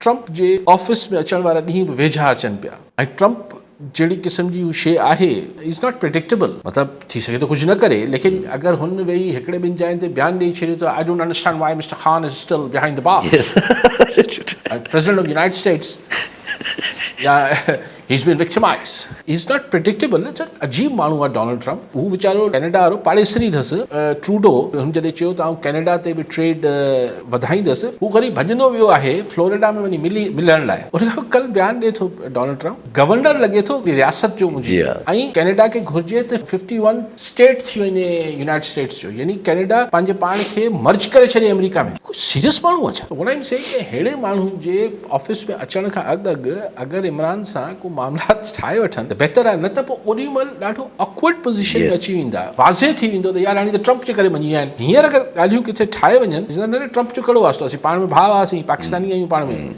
Trump जे office में अचण वारा ॾींहं बि वेझा अचनि पिया ऐं ट्रंप जहिड़ी क़िस्म जी शइ आहे इज़ नॉट प्रिडिक्टेबल मतिलबु थी सघे थो कुझु न करे लेकिन अगरि हुन वेही हिकिड़े ॿिनि जाइनि ते बयानु ॾेई छॾियो त I don't understand why mister Khan is still behind the bar president of United status या he's been victimized. He's not predictable. It's a अजीब माण्हू आहे डोनाल्ड ट्रंप हू वीचारो कैनेडा वारो पाड़ेसरी अथसि ट्रूडो हुन जॾहिं चयो त आउं कैनेडा ते बि ट्रेड वधाईंदसि हू वरी भॼंदो वियो आहे फ्लोरिडा में वञी मिलण लाइ उन खां कल्ह बयानु ॾिए थो डोनाल्ड ट्रंप गवर्नर लॻे थो रियासत जो मुंहिंजी ऐं कैनेडा खे घुर्जे त 51 स्टेट थी वञे यूनाइटेड स्टेट्स जो यानी कैनेडा पंहिंजे पाण खे मर्ज करे छॾे अमेरिका में कोई सीरियस माण्हू आहे छा उन से अहिड़े माण्हू जे ऑफिस में अचण खां अॻु अगरि इमरान सां को मामला ठाहे वठनि त बहितर आहे न त पोइ ओॾी महिल ॾाढो ऑकवर्ड पोज़ीशन में अची वेंदा वाज़े थी वेंदो त यार हाणे त ट्रंप जे करे मञी विया आहिनि हींअर अगरि ॻाल्हियूं किथे ठाहे वञनि ट्रंप जो कहिड़ो वास्तो असीं पाण में भाउ हुआसीं पाकिस्तानी आहियूं पाण में